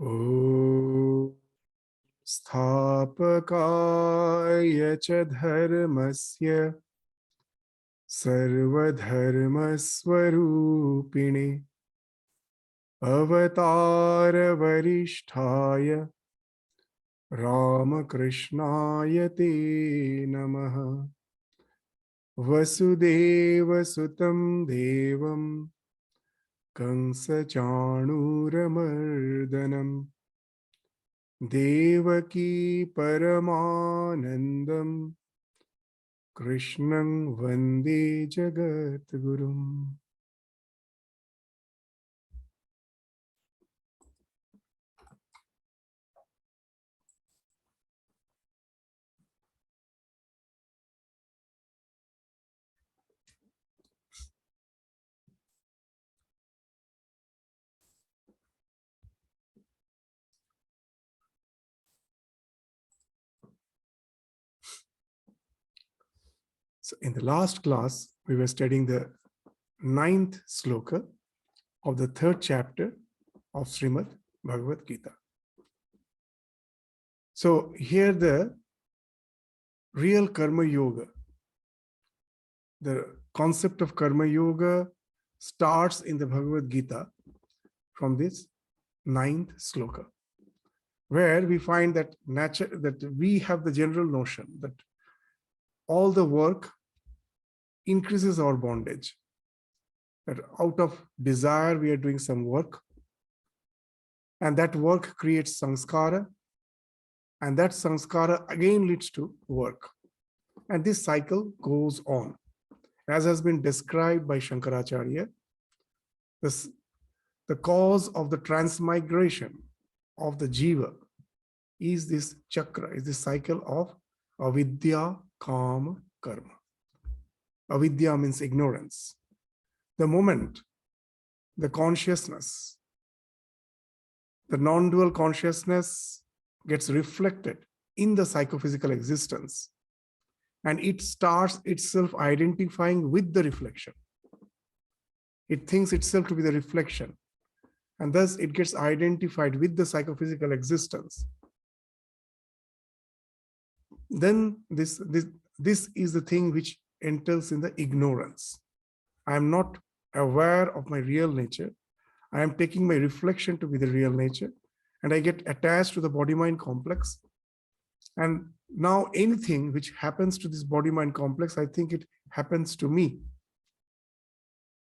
ॐ स्थापकाय च धर्मस्य सर्वधर्मस्वरूपिणे अवतारवरिष्ठाय रामकृष्णाय ते नमः। वसुदेवसुतं देवं कंसचाणूरमर्दनम् देवकी परमानन्दं कृष्णं वन्दे जगद्गुरुम्। So in the last class, we were studying the 9th sloka of the 3rd chapter of Shrimad Bhagavad Gita. So here the real karma yoga, the concept of karma yoga starts in the Bhagavad Gita from this 9th sloka, where we find that we have the general notion that all the work increases our bondage. That out of desire, we are doing some work, and that work creates samskara, and that samskara again leads to work. And this cycle goes on. As has been described by Shankaracharya, the cause of the transmigration of the jiva is this chakra, is this cycle of avidya, kama, karma. Avidya means ignorance. The moment the consciousness, the non-dual consciousness gets reflected in the psychophysical existence, and it starts itself identifying with the reflection. It thinks itself to be the reflection, and thus it gets identified with the psychophysical existence. Then this is the thing which enters in the ignorance. I am not aware of my real nature. I am taking my reflection to be the real nature, and I get attached to the body-mind complex. And now anything which happens to this body-mind complex, I think it happens to me.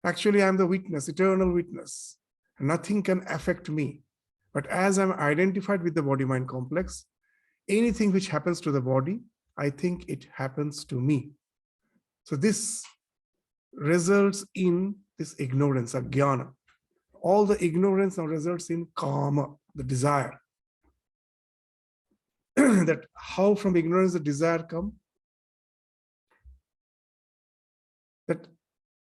Actually, I am the witness, eternal witness. Nothing can affect me. But as I'm identified with the body-mind complex, anything which happens to the body, I think it happens to me. So this results in this ignorance, ajnana. All the ignorance now results in kama, the desire. That how from ignorance the desire come? That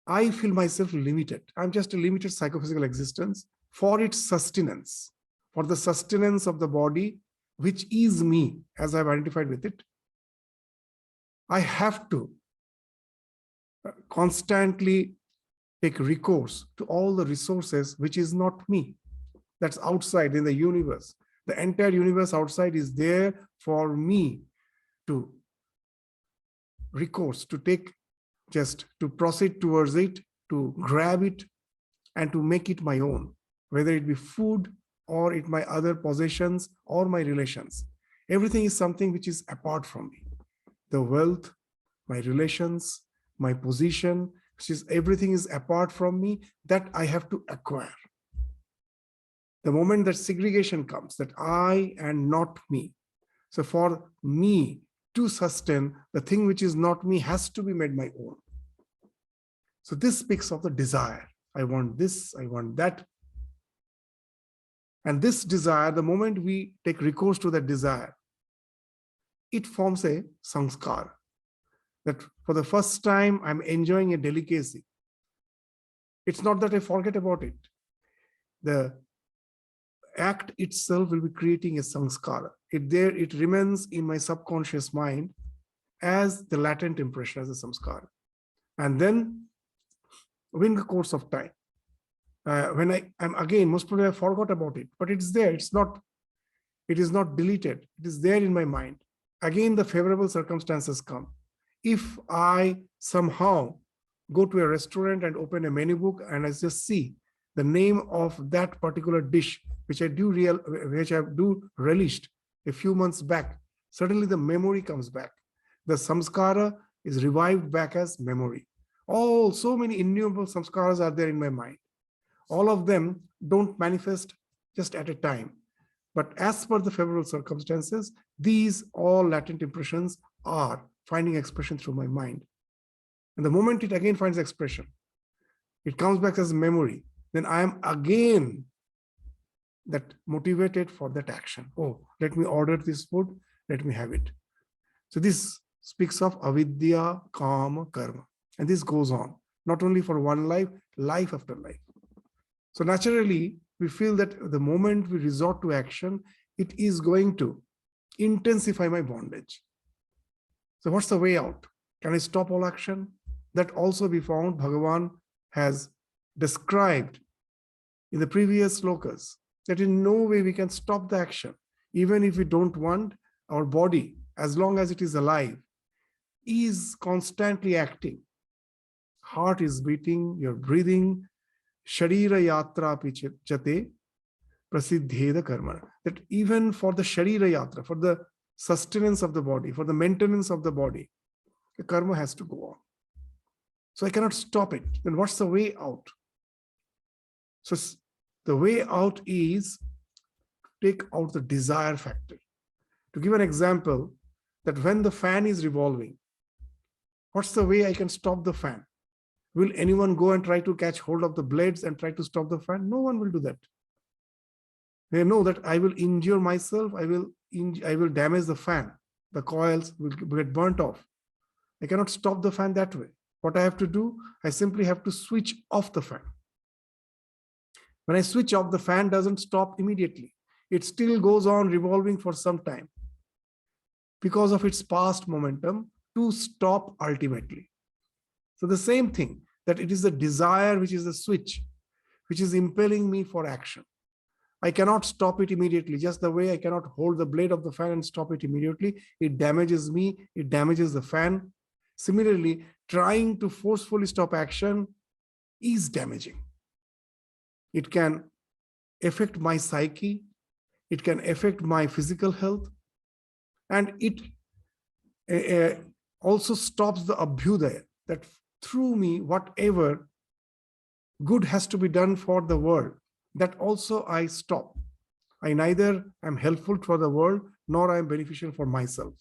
I feel myself limited. I'm just a limited psychophysical existence for its sustenance, for the sustenance of the body, which is me, as I've identified with it. I have to constantly take recourse to all the resources which is not me, that's outside in the universe. The entire universe outside is there for me to recourse, to take, just to proceed towards it, to grab it, and to make it my own, whether it be food or it my other possessions or my relations. Everything is something which is apart from me. The wealth, my relations, my position, which is everything is apart from me, that I have to acquire. The moment that segregation comes, that I and not me. So for me to sustain, the thing which is not me has to be made my own. So this speaks of the desire. I want this, I want that. And this desire, the moment we take recourse to that desire, it forms a samskara. That for the first time, I'm enjoying a delicacy. It's not that I forget about it. The act itself will be creating a samskara. It remains in my subconscious mind as the latent impression, as a samskara. And then, in the course of time, When I'm again, most probably I forgot about it, but it's there. It is not deleted. It is there in my mind. Again, the favorable circumstances come. If I somehow go to a restaurant and open a menu book and I just see the name of that particular dish, which I do relished a few months back, suddenly the memory comes back. The samskara is revived back as memory. So many innumerable samskaras are there in my mind. All of them don't manifest just at a time. But as per the favorable circumstances, these all latent impressions are finding expression through my mind. And the moment it again finds expression, it comes back as memory, then I am again that motivated for that action. Oh, let me order this food, let me have it. So this speaks of avidya, kama, karma. And this goes on, not only for one life, life after life. So naturally, we feel that the moment we resort to action, it is going to intensify my bondage. So what's the way out? Can I stop all action? That also we found Bhagavan has described in the previous slokas, that in no way we can stop the action. Even if we don't want, our body, as long as it is alive, is constantly acting. Heart is beating, you're breathing, Sharira yatra pichate prasiddheda karma. That even for the Sharira yatra, for the sustenance of the body, for the maintenance of the body, the karma has to go on. So I cannot stop it. Then what's the way out? So the way out is to take out the desire factor. To give an example, that when the fan is revolving, what's the way I can stop the fan? Will anyone go and try to catch hold of the blades and try to stop the fan? No one will do that. They know that I will injure myself, I will damage the fan. The coils will get burnt off. I cannot stop the fan that way. What I have to do, I simply have to switch off the fan. When I switch off, the fan doesn't stop immediately. It still goes on revolving for some time because of its past momentum to stop ultimately. So the same thing, that it is the desire which is the switch, which is impelling me for action. I cannot stop it immediately, just the way I cannot hold the blade of the fan and stop it immediately. It damages me, it damages the fan. Similarly, trying to forcefully stop action is damaging. It can affect my psyche, it can affect my physical health, and it also stops the abhyudaya, that through me, whatever good has to be done for the world, that also I stop. I neither am helpful for the world, nor I am beneficial for myself.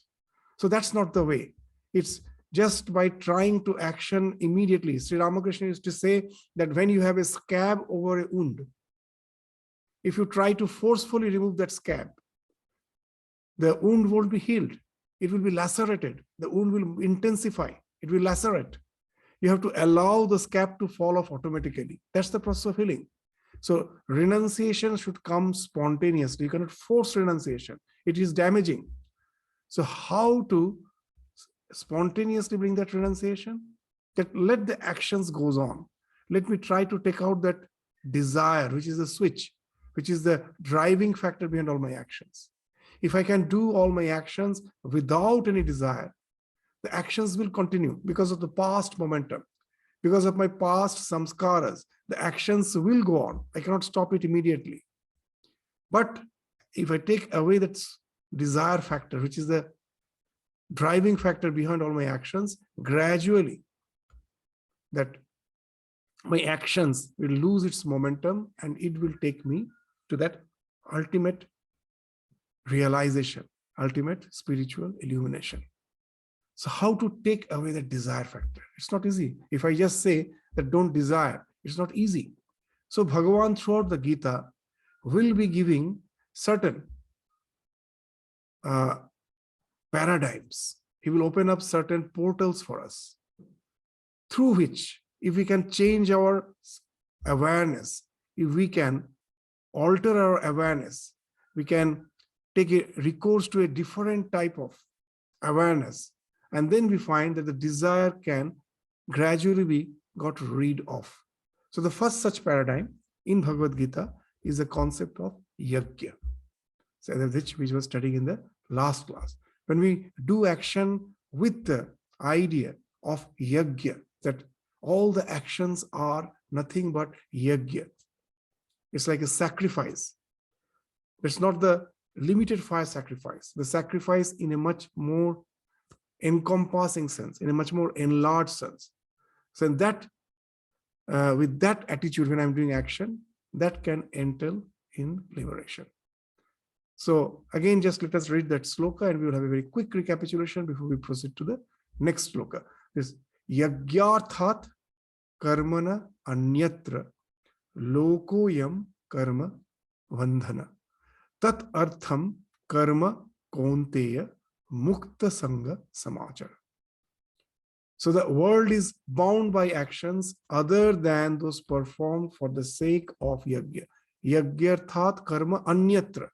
So that's not the way. It's just by trying to action immediately. Sri Ramakrishna used to say that when you have a scab over a wound, if you try to forcefully remove that scab, the wound won't be healed. It will be lacerated. The wound will intensify. It will lacerate. You have to allow the scab to fall off automatically. That's the process of healing. So renunciation should come spontaneously. You cannot force renunciation. It is damaging. So how to spontaneously bring that renunciation? That let the actions goes on. Let me try to take out that desire, which is the switch, which is the driving factor behind all my actions. If I can do all my actions without any desire, the actions will continue because of the past momentum, because of my past samskaras. The actions will go on. I cannot stop it immediately. But if I take away that desire factor, which is the driving factor behind all my actions, gradually that my actions will lose its momentum and it will take me to that ultimate realization, ultimate spiritual illumination. So how to take away that desire factor? It's not easy. If I just say that don't desire, it's not easy. So Bhagavan throughout the Gita will be giving certain paradigms. He will open up certain portals for us, through which, if we can change our awareness, if we can alter our awareness, we can take a recourse to a different type of awareness. And then we find that the desire can gradually be got rid of. So the first such paradigm in Bhagavad Gita is the concept of yajna, so which we were studying in the last class. When we do action with the idea of yajna, that all the actions are nothing but yajna. It's like a sacrifice. It's not the limited fire sacrifice, the sacrifice in a much more encompassing sense, in a much more enlarged sense. So in that, with that attitude, when I'm doing action, that can entail in liberation. So again, just let us read that sloka and we will have a very quick recapitulation before we proceed to the next sloka. This yagyarthat karmana anyatra lokoyam karma vandhana tat artham karma kaunteya mukta sangha samachara. So the world is bound by actions other than those performed for the sake of yajna. Yagyarthat karma anyatra.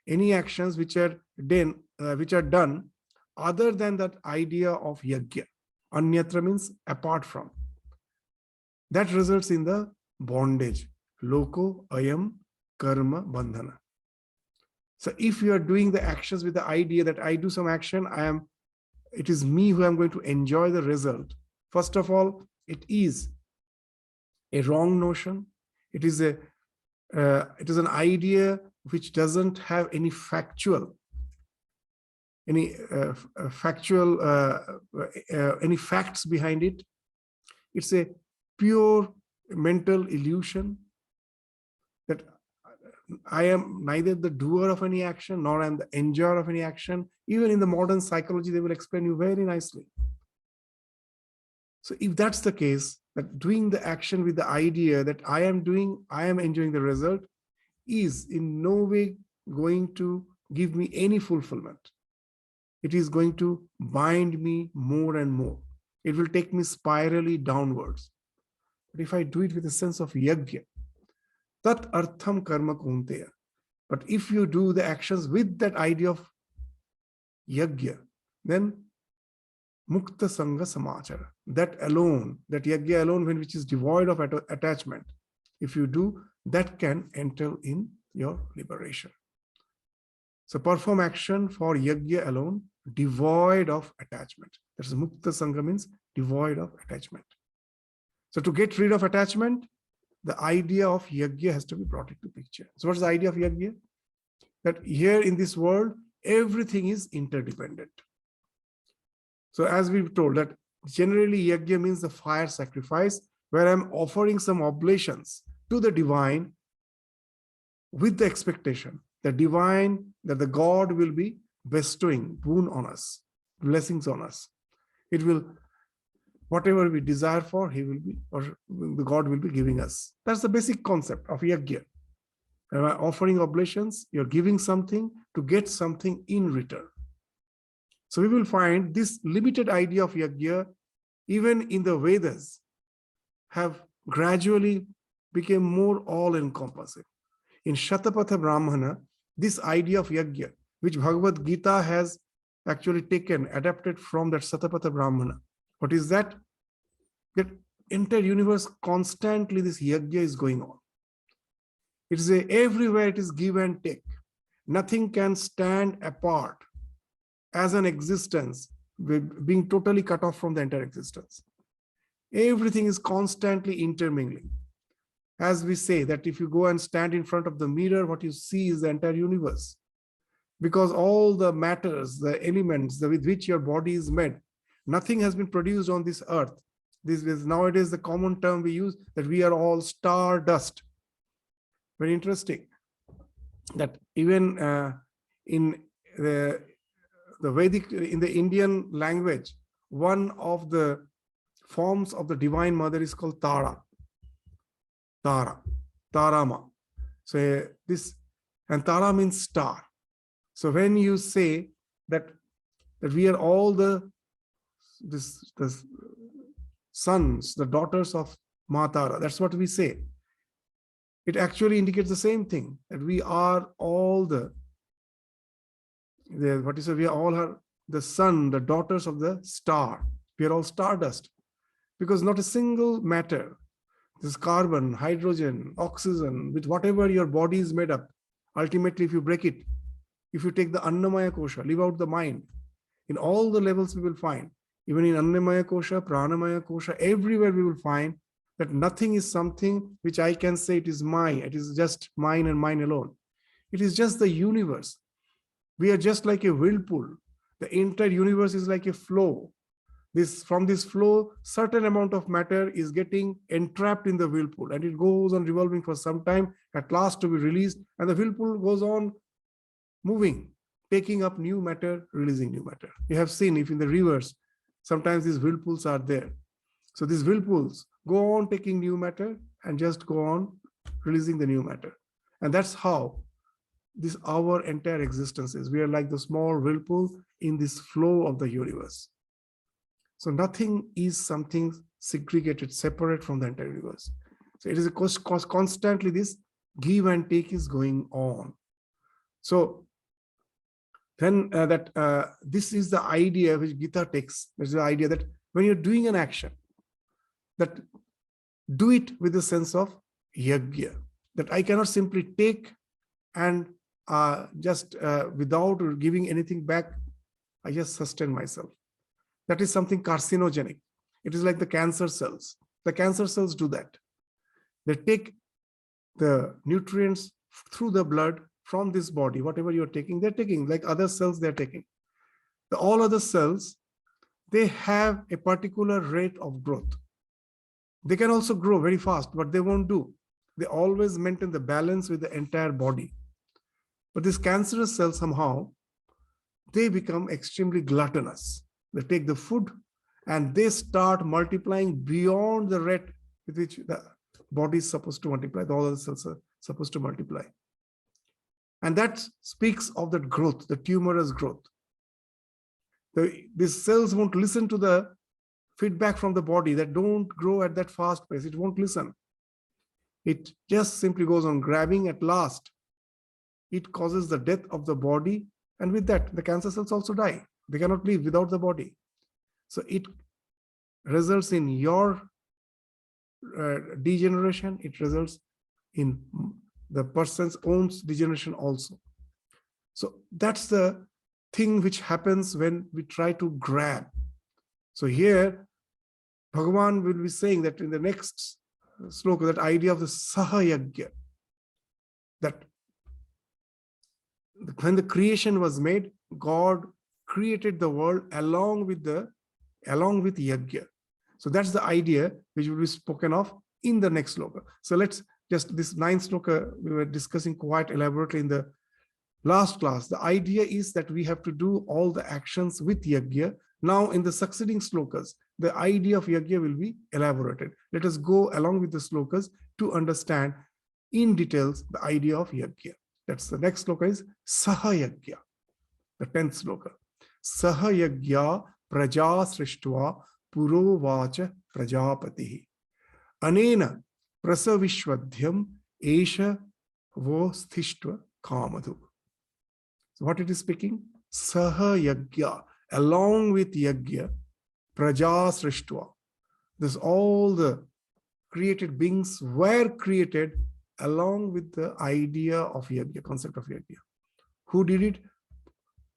Any actions which are done other than that idea of yajna. Anyatra means apart from. That results in the bondage. Loko ayam karma bandhana. So if you are doing the actions with the idea that I do some action, it is me who am going to enjoy the result. First of all, it is a wrong notion. It is an idea which doesn't have any any facts behind it. It's a pure mental illusion that I am neither the doer of any action nor I am the enjoyer of any action. Even in the modern psychology, they will explain you very nicely. So if that's the case, that doing the action with the idea that I am enjoying the result is in no way going to give me any fulfillment. It is going to bind me more and more. It will take me spirally downwards. But if I do it with a sense of yajna, tat artham karma kaunteya. But if you do the actions with that idea of yajna, then mukta sangha samachara. That yajna alone, which is devoid of attachment, if you do, that can enter in your liberation. So perform action for yajna alone, devoid of attachment. That's mukta sangha, means devoid of attachment. So to get rid of attachment, the idea of yajna has to be brought into picture. So what's the idea of yajna? That here in this world, everything is interdependent. So as we've told that generally yajna means the fire sacrifice, where I'm offering some oblations to the divine with the expectation that the God will be bestowing boon on us, blessings on us. It will, whatever we desire for, the God will be giving us. That's the basic concept of yajna. When I'm offering oblations, you're giving something to get something in return. So we will find this limited idea of yajna, even in the Vedas, have gradually become more all-encompassing. In Shatapatha Brahmana, this idea of yajna, which Bhagavad Gita has actually adapted from that Shatapatha Brahmana. What is that? That entire universe, constantly this yajna is going on. It is everywhere it is give and take. Nothing can stand apart as an existence, being totally cut off from the entire existence. Everything is constantly intermingling. As we say that if you go and stand in front of the mirror, what you see is the entire universe. Because all the matters, the elements with which your body is made, nothing has been produced on this earth. This is nowadays the common term we use, that we are all stardust. Very interesting that even in the Vedic, in the Indian language, one of the forms of the Divine Mother is called Tara. Tarama. So this, and Tara means star. So when you say that we are all the sons, the daughters of Ma Tara, that's what we say. It actually indicates the same thing, that we are all we are all the son, the daughters of the star. We are all stardust, because not a single matter This carbon, hydrogen, oxygen, with whatever your body is made up. Ultimately, if you break it, if you take the Annamaya Kosha, leave out the mind, in all the levels we will find, even in Annamaya Kosha, Pranamaya Kosha, everywhere we will find that nothing is something which I can say it is mine. It is just mine and mine alone. It is just the universe. We are just like a whirlpool. The entire universe is like a flow. From this flow, certain amount of matter is getting entrapped in the whirlpool, and it goes on revolving for some time, at last to be released, and the whirlpool goes on moving, taking up new matter, releasing new matter. You have seen if in the rivers, sometimes these whirlpools are there. So these whirlpools go on taking new matter and just go on releasing the new matter. And that's how this our entire existence is. We are like the small whirlpool in this flow of the universe. So nothing is something segregated, separate from the entire universe. So it is constantly this give and take is going on. So then this is the idea which Gita takes. There's the idea that when you're doing an action, that do it with the sense of yajna, that I cannot simply take and just without giving anything back, I just sustain myself. That is something carcinogenic. It is like the cancer cells. The cancer cells do that. They take the nutrients through the blood from this body, whatever you're taking, they're taking, like other cells they're taking. All other cells, they have a particular rate of growth. They can also grow very fast, but they won't do. They always maintain the balance with the entire body. But these cancerous cells somehow, they become extremely gluttonous. They take the food and they start multiplying beyond the rate with which the body is supposed to multiply. All other cells are supposed to multiply. And that speaks of that growth, the tumorous growth. These cells won't listen to the feedback from the body that don't grow at that fast pace. It won't listen. It just simply goes on grabbing. At last, it causes the death of the body. And with that, the cancer cells also die. They cannot live without the body. So it results in your degeneration. It results in the person's own degeneration also. So that's the thing which happens when we try to grab. So here, Bhagavan will be saying that in the next sloka, that idea of the sahayagya, that when the creation was made, God created the world along with yajna. So that's the idea which will be spoken of in the next sloka. So let's just, this 9th sloka we were discussing quite elaborately in the last class. The idea is that we have to do all the actions with yajna. Now in the succeeding slokas, the idea of yajna will be elaborated. Let us go along with the slokas to understand in details the idea of yajna. That's the next sloka is sahayagya, the 10th sloka. Sahayagya praja srishtva purovacha prajapati anena prasavishwadhyam esha vosthishtva kamadhu. So what it is speaking? Sahayagya, along with yajna, praja srishtva. This all the created beings were created along with the idea of yajna, concept of yajna. Who did it?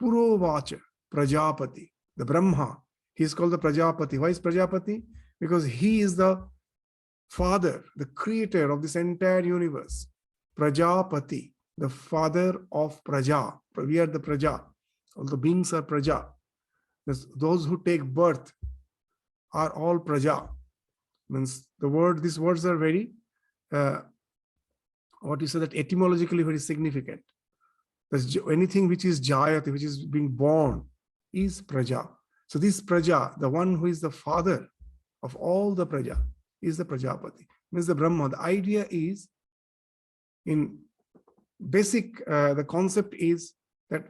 Purovacha, Prajapati, the Brahma. He is called the Prajapati. Why is Prajapati? Because he is the father, the creator of this entire universe. Prajapati, the father of Praja. We are the Praja. All the beings are Praja. Those who take birth are all Praja. Means these words are very, what you say, that etymologically very significant. Anything which is jayati, which is being born, is Praja. So this Praja, the one who is the father of all the Praja, is the Prajapati. Means the Brahma. The idea is, in basic, the concept is that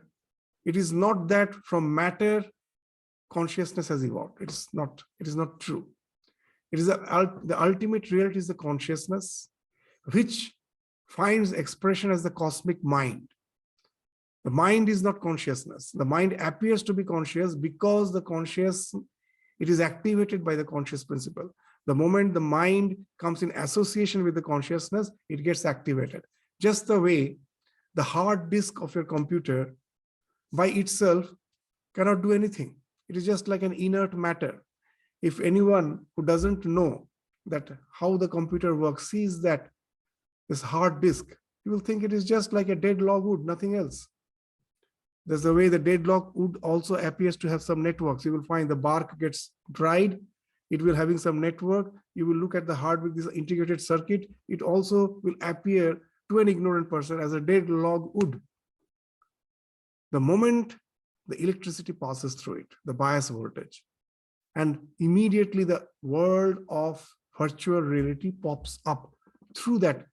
it is not that from matter consciousness has evolved. It is not true. It is the ultimate reality is the consciousness, which finds expression as the cosmic mind. The mind is not consciousness. The mind appears to be conscious because it is activated by the conscious principle. The moment the mind comes in association with the consciousness, it gets activated. Just the way the hard disk of your computer by itself cannot do anything. It is just like an inert matter. If anyone who doesn't know that how the computer works sees that this hard disk, you will think it is just like a dead log wood, nothing else. There's the way the dead log wood also appears to have some networks. You will find the bark gets dried, it will having some network. You will look at the hard with this integrated circuit. It also will appear to an ignorant person as a dead log wood. The moment the electricity passes through it, the bias voltage, and immediately the world of virtual reality pops up through that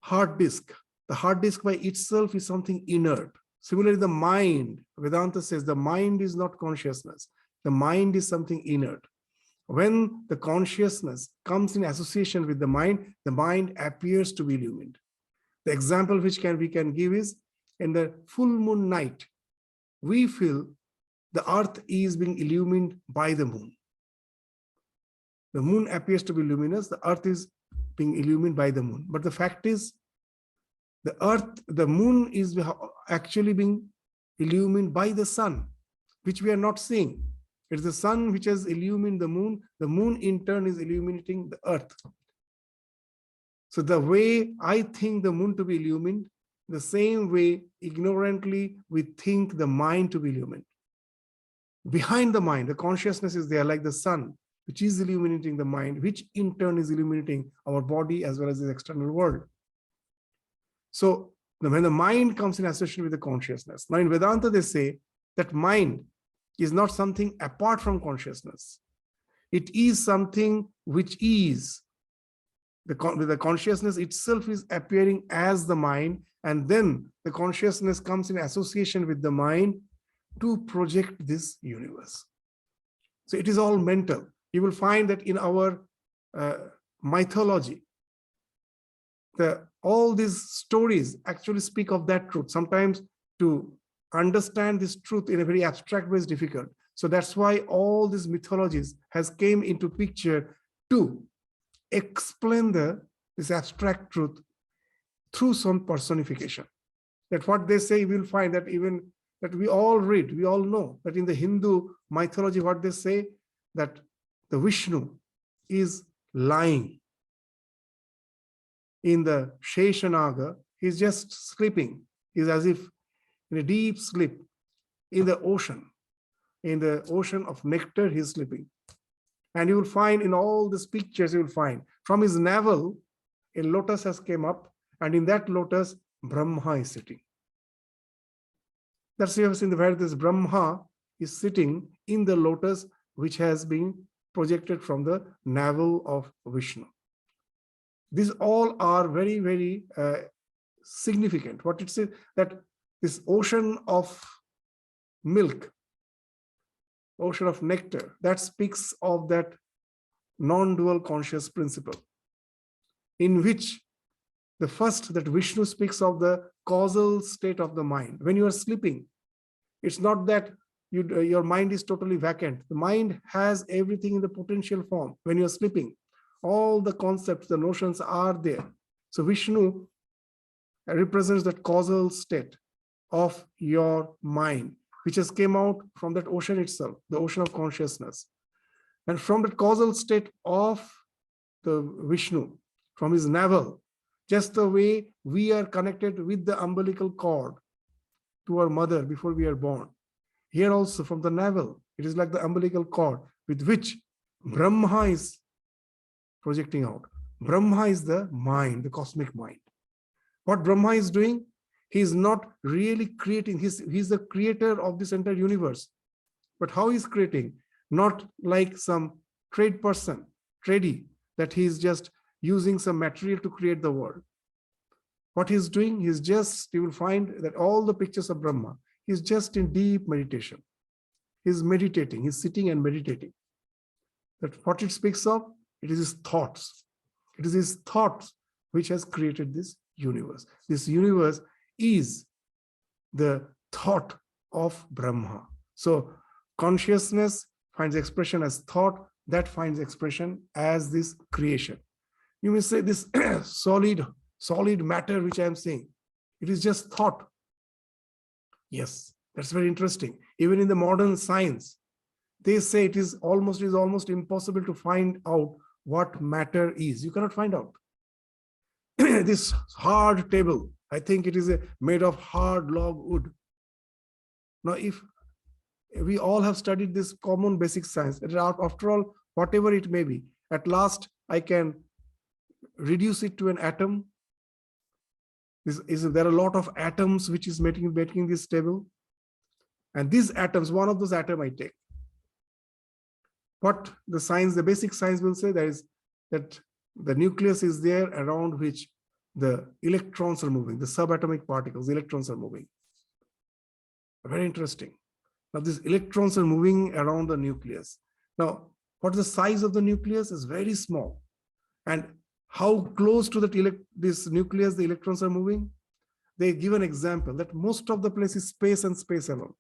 hard disk. The hard disk by itself is something inert. Similarly, the mind, Vedanta says the mind is not consciousness. The mind is something inert. When the consciousness comes in association with the mind appears to be illumined. The example which we can give is in the full moon night, we feel the earth is being illumined by the moon. The moon appears to be luminous, the earth is being illumined by the moon. But the fact is, the moon is actually being illumined by the sun, which we are not seeing. It's the sun which has illumined the moon in turn is illuminating the earth. So the way I think the moon to be illumined, the same way ignorantly we think the mind to be illumined. Behind the mind, the consciousness is there like the sun, which is illuminating the mind, which in turn is illuminating our body as well as the external world. So when the mind comes in association with the consciousness, now in Vedanta they say that mind is not something apart from consciousness. It is something which is, the consciousness itself is appearing as the mind, and then the consciousness comes in association with the mind to project this universe. So it is all mental. You will find that in our mythology, all these stories actually speak of that truth. Sometimes to understand this truth in a very abstract way is difficult. So that's why all these mythologies has came into picture to explain this abstract truth through some personification. That what they say, you will find that even that we all read, we all know that in the Hindu mythology, what they say, that the Vishnu is lying in the Sheshanaga, he's just sleeping. He's as if in a deep sleep in the ocean of nectar, he's sleeping. And you will find in all these pictures, you will find from his navel, a lotus has come up, and in that lotus, Brahma is sitting. That's you have seen where this Brahma is sitting in the lotus, which has been projected from the navel of Vishnu. These all are very, very significant. What it says that this ocean of milk, ocean of nectar, that speaks of that non-dual conscious principle, in which the first that Vishnu speaks of the causal state of the mind. When you are sleeping, it's not that your mind is totally vacant. The mind has everything in the potential form. When you are sleeping, all the concepts, the notions are there. So Vishnu represents that causal state of your mind, which has came out from that ocean itself, the ocean of consciousness. And from that causal state of the Vishnu, from his navel, just the way we are connected with the umbilical cord to our mother before we are born. Here also from the navel, it is like the umbilical cord with which Brahma is projecting out. Brahma is the mind, the cosmic mind. What Brahma is doing, he is not really creating, he's the creator of this entire universe. But how he's creating? Not like some trade person, tradie, that he's just using some material to create the world. What he's doing, you will find that all the pictures of Brahma, he's just in deep meditation. He's meditating, he's sitting and meditating. That what it speaks of, it is his thoughts. It is his thoughts which has created this universe. This universe is the thought of Brahma. So consciousness finds expression as thought. that finds expression as this creation. You may say this solid matter which I am saying, it is just thought. Yes, that's very interesting. Even in the modern science, they say it is almost impossible to find out what matter is. You cannot find out. This hard table, I think it is made of hard log wood. Now, if we all have studied this common basic science, after all, whatever it may be, at last I can reduce it to an atom. There are a lot of atoms which is making this table. And these atoms, one of those atoms I take. What the basic science will say that is that the nucleus is there around which the electrons are moving, the subatomic particles, the electrons are moving. Very interesting. Now these electrons are moving around the nucleus. Now, what is the size of the nucleus? Is very small. And how close to this nucleus the electrons are moving? They give an example that most of the place is space and space alone.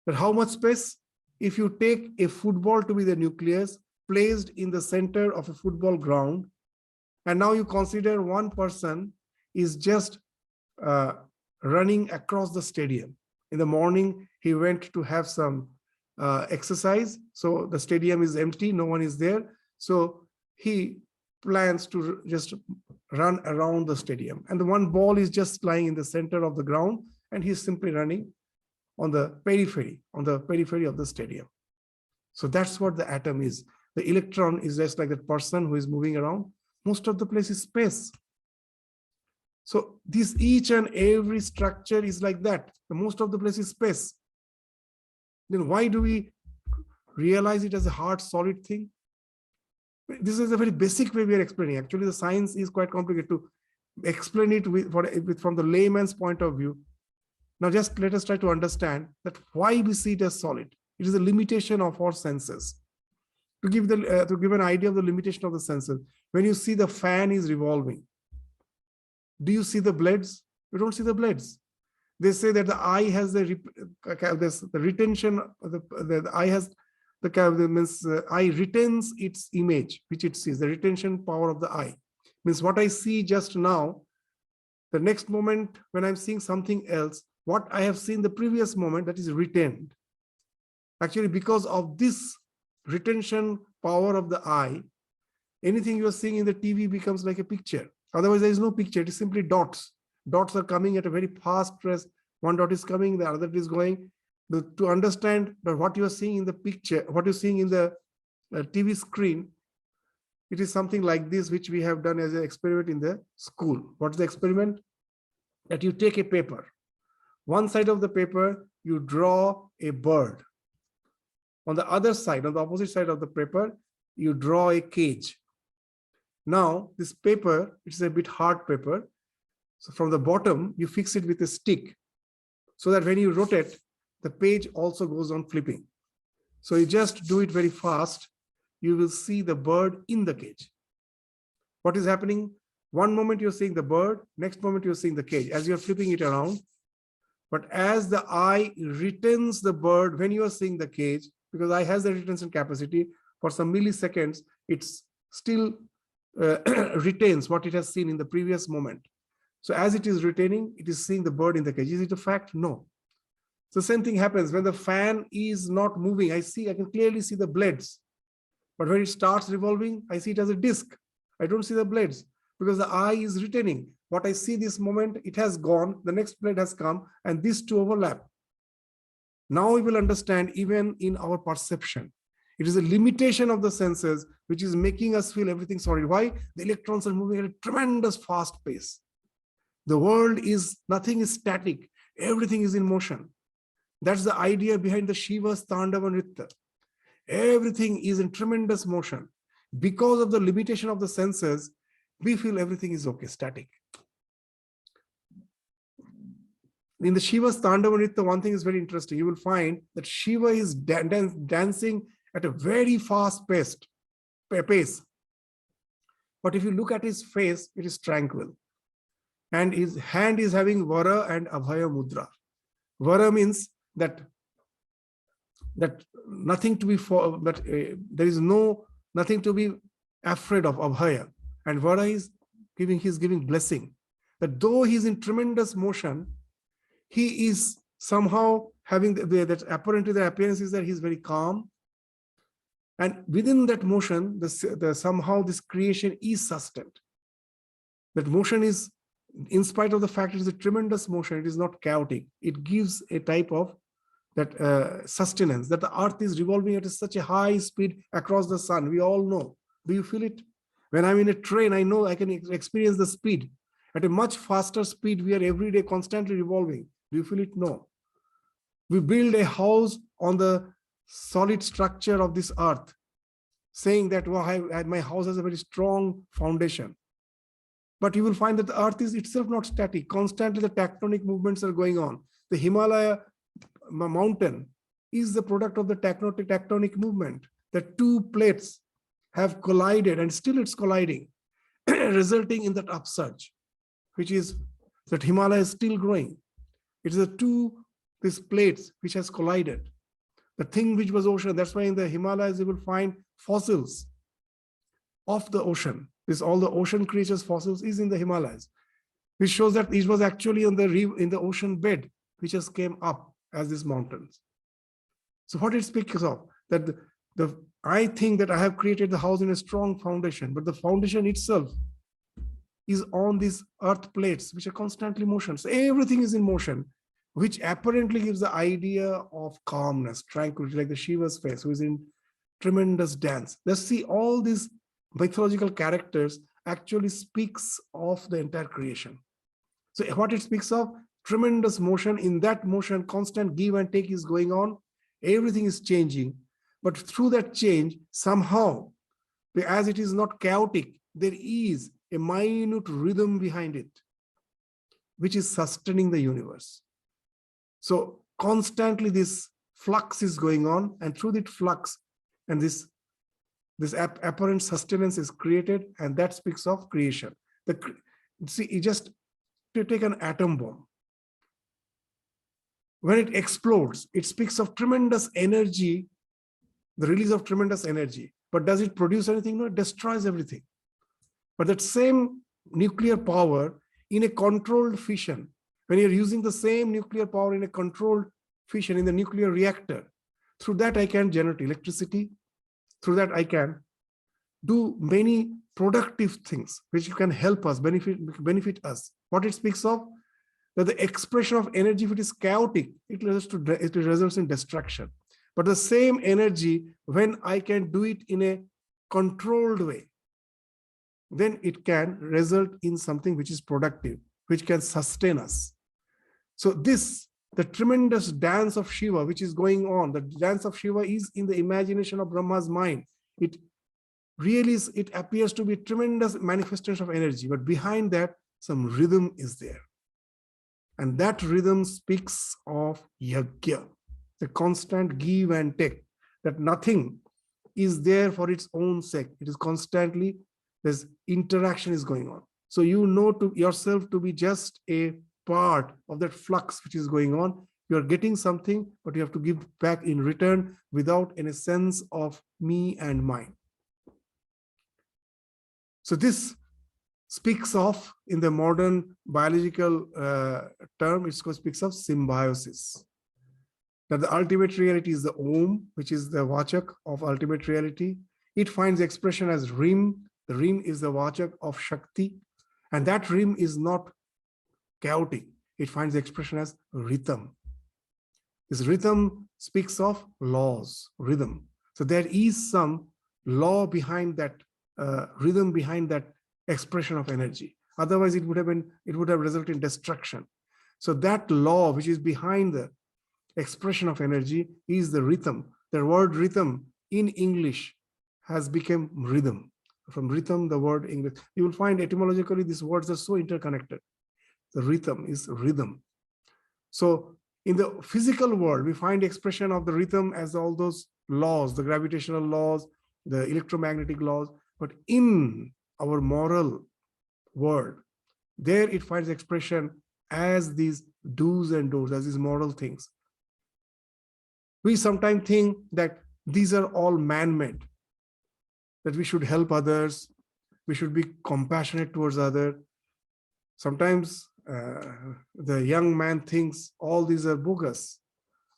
But how much space? If you take a football to be the nucleus, placed in the center of a football ground, and now you consider one person is just running across the stadium. In the morning, he went to have some exercise. So the stadium is empty, no one is there. So he plans to just run around the stadium. And the one ball is just lying in the center of the ground, and he's simply running on the periphery of the stadium. So that's what the atom is. The electron is just like that person who is moving around. Most of the place is space. So this each and every structure is like that. The most of the place is space. Then why do we realize it as a hard, solid thing? This is a very basic way we are explaining. Actually, the science is quite complicated to explain it from the layman's point of view. Now, just let us try to understand that why we see it as solid. It is a limitation of our senses. To give an idea of the limitation of the senses, when you see the fan is revolving, do you see the blades? You don't see the blades. They say that the eye has the retention. The eye has the eye retains its image, which it sees. The retention power of the eye means what I see just now. The next moment when I'm seeing something else, what I have seen the previous moment, that is retained. Actually, because of this retention power of the eye, anything you are seeing in the TV becomes like a picture. Otherwise, there is no picture. It is simply dots. Dots are coming at a very fast pace. One dot is coming, the other is going. To understand that what you are seeing in the picture, what you're seeing in the TV screen, it is something like this, which we have done as an experiment in the school. What's the experiment? That you take a paper. One side of the paper, you draw a bird. On the other side, on the opposite side of the paper, you draw a cage. Now, this paper, it's a bit hard paper. So from the bottom, you fix it with a stick so that when you rotate, the page also goes on flipping. So you just do it very fast. You will see the bird in the cage. What is happening? One moment you're seeing the bird, next moment you're seeing the cage as you're flipping it around. But as the eye retains the bird when you are seeing the cage, because eye has the retention capacity, for some milliseconds, it's still retains what it has seen in the previous moment. So as it is retaining, it is seeing the bird in the cage. Is it a fact? No. So same thing happens when the fan is not moving. I can clearly see the blades. But when it starts revolving, I see it as a disc. I don't see the blades because the eye is retaining. What I see this moment, it has gone, the next blade has come, and these two overlap. Now we will understand even in our perception. It is a limitation of the senses which is making us feel everything solid. Why? The electrons are moving at a tremendous fast pace. The world is, nothing is static. Everything is in motion. That's the idea behind the Shiva's Tandava Nritya. Everything is in tremendous motion. Because of the limitation of the senses, we feel everything is okay, static. In the Shiva's Tandava Nritya, one thing is very interesting. You will find that Shiva is dancing at a very fast pace. But if you look at his face, it is tranquil. And his hand is having Vara and Abhaya Mudra. Vara means that that nothing to be for, but there is nothing to be afraid of abhaya. And Vara is he's giving blessing, that though he's in tremendous motion, he is somehow having that apparently the appearance is that he's very calm. And within that motion, somehow this creation is sustained. That motion is, in spite of the fact it is a tremendous motion, it is not chaotic. It gives a type of that sustenance, that the earth is revolving at such a high speed across the sun. We all know. Do you feel it? When I'm in a train, I know I can experience the speed. At a much faster speed, we are every day constantly revolving. Do you feel it? No. We build a house on the solid structure of this earth, saying that, well, my house has a very strong foundation. But you will find that the earth is itself not static. Constantly the tectonic movements are going on. The Himalaya mountain is the product of the tectonic movement. The two plates have collided, and still it's colliding, resulting in that upsurge, which is that Himalaya is still growing. It is these plates which has collided. The thing which was ocean, that's why in the Himalayas you will find fossils of the ocean. All the ocean creatures fossils is in the Himalayas, which shows that it was actually in the ocean bed, which has came up as these mountains. So what it speaks of, that I think that I have created the house in a strong foundation, but the foundation itself is on these earth plates, which are constantly motion. So everything is in motion, which apparently gives the idea of calmness, tranquility, like the Shiva's face, who is in tremendous dance. Let's see, all these mythological characters actually speaks of the entire creation. So what it speaks of, tremendous motion. In that motion, constant give and take is going on. Everything is changing. But through that change, somehow, as it is not chaotic, there is a minute rhythm behind it, which is sustaining the universe. So constantly this flux is going on, and through that flux and this apparent sustenance is created, and that speaks of creation. See, just to take an atom bomb. When it explodes, it speaks of tremendous energy, the release of tremendous energy. But does it produce anything? No, it destroys everything. But that same nuclear power in a controlled fission, when you're using the same nuclear power in a controlled fission in the nuclear reactor, through that I can generate electricity. Through that I can do many productive things which can help us, benefit us. What it speaks of, that the expression of energy, if it is chaotic, it results in destruction. But the same energy, when I can do it in a controlled way, then it can result in something which is productive, which can sustain us. So the tremendous dance of Shiva, which is going on, the dance of Shiva is in the imagination of Brahma's mind. It appears to be a tremendous manifestation of energy, but behind that, some rhythm is there. And that rhythm speaks of yajna, the constant give and take, that nothing is there for its own sake. It is constantly, this interaction is going on. So you know to yourself to be just a part of that flux which is going on. You are getting something, but you have to give back in return without any sense of me and mine. So this speaks of, in the modern biological term, it speaks of symbiosis. That the ultimate reality is the Om, which is the Vachak of ultimate reality. It finds expression as Rim. The Rim is the Vachak of Shakti. And that Rim is not chaotic. It finds expression as Rhythm. This rhythm speaks of laws, rhythm. So there is some law behind that, rhythm behind that expression of energy. Otherwise, it would have resulted in destruction. So that law which is behind the expression of energy is the rhythm. The word rhythm in English has become rhythm. From rhythm, the word English. You will find etymologically these words are so interconnected. The rhythm is rhythm. So in the physical world, we find expression of the rhythm as all those laws, the gravitational laws, the electromagnetic laws. But in our moral world, there it finds expression as these do's and don'ts, as these moral things. We sometimes think that these are all man-made, that we should help others, we should be compassionate towards others. Sometimes the young man thinks all these are bogus.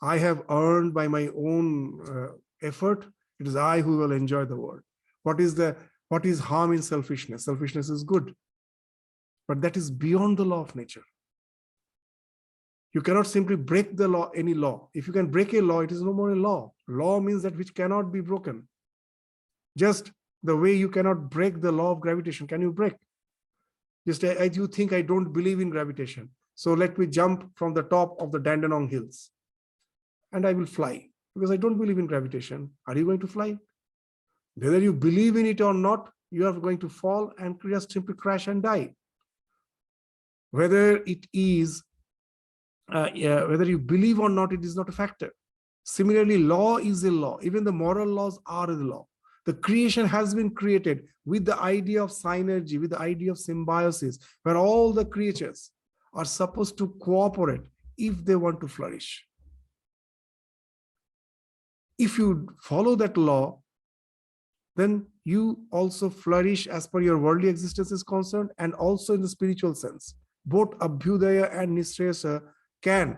I have earned by my own effort. It is I who will enjoy the world. What is harm in selfishness? Selfishness is good, but that is beyond the law of nature. You cannot simply break the law, any law. If you can break a law, it is no more a law. Law means that which cannot be broken. Just the way you cannot break the law of gravitation. Can you break? Just as you think I don't believe in gravitation, so let me jump from the top of the Dandenong Hills and I will fly because I don't believe in gravitation. Are you going to fly? Whether you believe in it or not, you are going to fall and just simply crash and die. Whether it is, whether you believe or not, it is not a factor. Similarly, law is a law. Even the moral laws are the law. The creation has been created with the idea of synergy, with the idea of symbiosis, where all the creatures are supposed to cooperate if they want to flourish. If you follow that law, then you also flourish as per your worldly existence is concerned, and also in the spiritual sense. Both Abhyudaya and Nishreyasa can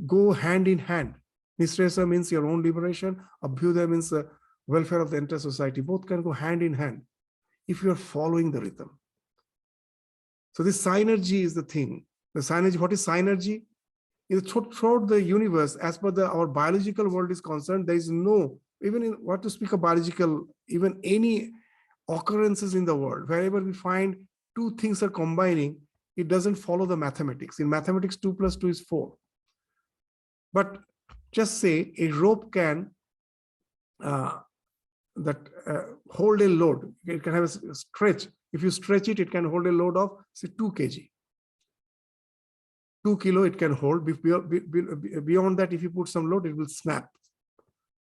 go hand in hand. Nishreyasa means your own liberation. Abhyudaya means the welfare of the entire society. Both can go hand in hand if you are following the rhythm. So this synergy is the thing. The synergy, what is synergy? Throughout the universe, as per our biological world is concerned, there is no, even in what to speak of biological, even any occurrences in the world, wherever we find two things are combining, it doesn't follow the mathematics. In mathematics, 2 plus 2 is 4. But just say a rope can hold a load. It can have a stretch. If you stretch it, it can hold a load of, say, 2 kg. 2 kilo it can hold. Beyond that, if you put some load, it will snap.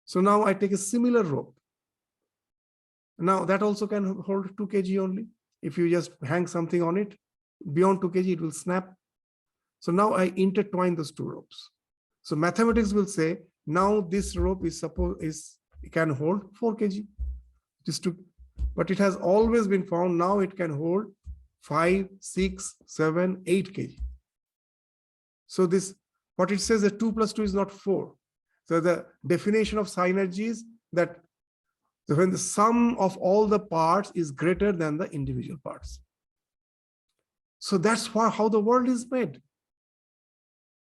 So now I take a similar rope. Now that also can hold 2 kg only. If you just hang something on it, beyond 2 kg, it will snap. So now I intertwine those 2 ropes. So mathematics will say, now this rope it can hold 4 kg. But it has always been found, now it can hold 5, 6, 7, 8 kg. So this, what it says that 2 plus 2 is not 4. So the definition of synergy is that when the sum of all the parts is greater than the individual parts. So that's how the world is made.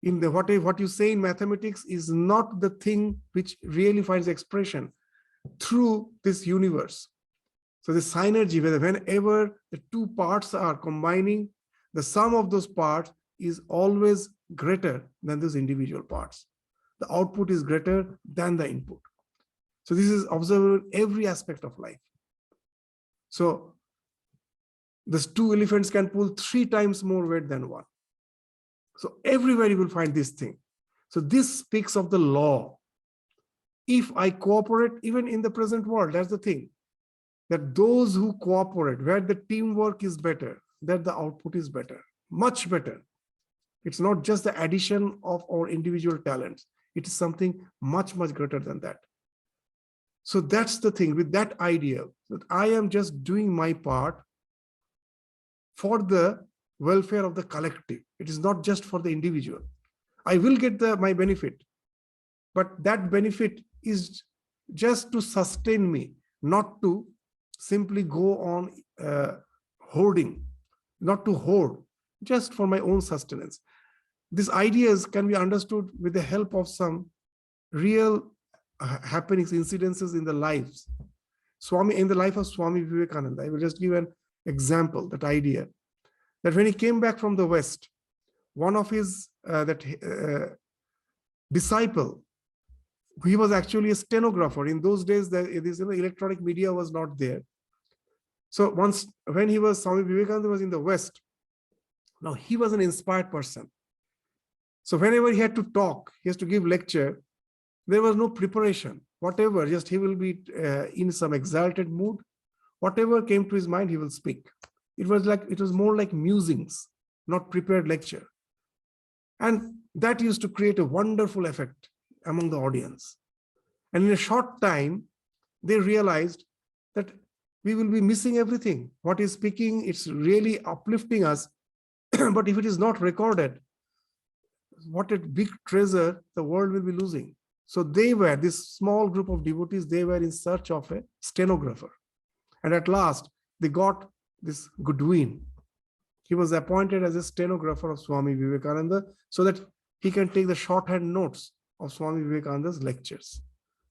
In the what you say in mathematics is not the thing which really finds expression through this universe. So the synergy, whenever the 2 parts are combining, the sum of those parts is always greater than those individual parts. The output is greater than the input. So this is observable in every aspect of life. So these 2 elephants can pull 3 times more weight than 1. So everywhere you will find this thing. So this speaks of the law. If I cooperate, even in the present world, that's the thing, that those who cooperate, where the teamwork is better, that the output is better, much better. It's not just the addition of our individual talents. It is something much, much greater than that. So that's the thing, with that idea that I am just doing my part for the welfare of the collective. It is not just for the individual. I will get my benefit, but that benefit is just to sustain me, not to simply go on hoarding, not to hoard, just for my own sustenance. These ideas can be understood with the help of some real happenings, incidences in the lives. In the life of Swami Vivekananda, I will just give an example, that idea, that when he came back from the West, one of his disciple, he was actually a stenographer. In those days, this electronic media was not there. So once, when Swami Vivekananda was in the West, now he was an inspired person. So whenever he had to talk, he has to give lecture, there was no preparation, whatever, just he will be in some exalted mood. Whatever came to his mind, he will speak. It was more like musings, not prepared lecture. And that used to create a wonderful effect among the audience. And in a short time, they realized that we will be missing everything. What is speaking, it's really uplifting us. But if it is not recorded, what a big treasure the world will be losing. So they were, this small group of devotees, they were in search of a stenographer. And at last, they got this Goodwin. He was appointed as a stenographer of Swami Vivekananda so that he can take the shorthand notes of Swami Vivekananda's lectures.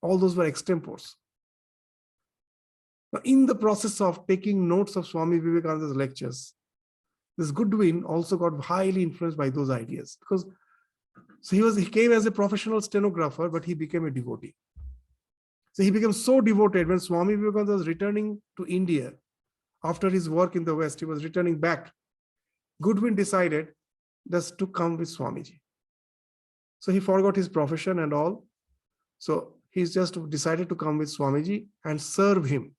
All those were extempores. Now, in the process of taking notes of Swami Vivekananda's lectures, this Goodwin also got highly influenced by those ideas, because he came as a professional stenographer, but he became a devotee. So he became so devoted when Swami Vivekananda was returning to India after his work in the West, he was returning back. Goodwin decided just to come with Swamiji. So he forgot his profession and all. So he's just decided to come with Swamiji and serve him.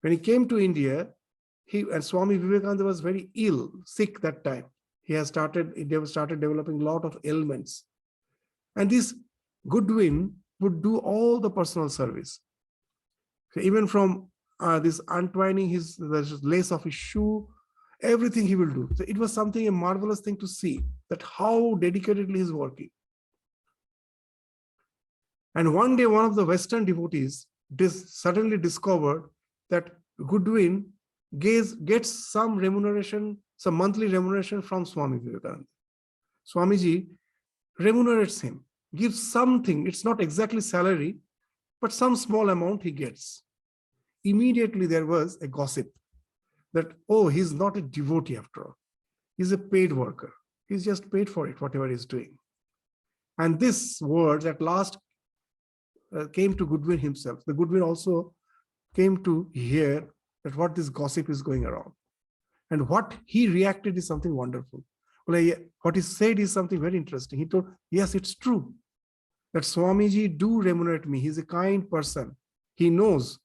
When he came to India, and Swami Vivekananda was very ill, sick that time. He started developing a lot of ailments. And this Goodwin would do all the personal service. So even from this untwining the lace of his shoe, everything he will do. So it was something, a marvelous thing to see, that how dedicatedly he's working. And one day, one of the Western devotees suddenly discovered that Goodwin gets some remuneration, some monthly remuneration from Swami Vivekananda. Swamiji remunerates him, gives something. It's not exactly salary, but some small amount he gets. Immediately there was a gossip that, oh, he's not a devotee after all. He's a paid worker. He's just paid for it, whatever he's doing. And this words at last came to Goodwin himself. The Goodwin also came to hear that what this gossip is going around. And what he reacted is something wonderful. Well, what he said is something very interesting. He told, yes, it's true that Swamiji do remunerate me. He's a kind person. He knows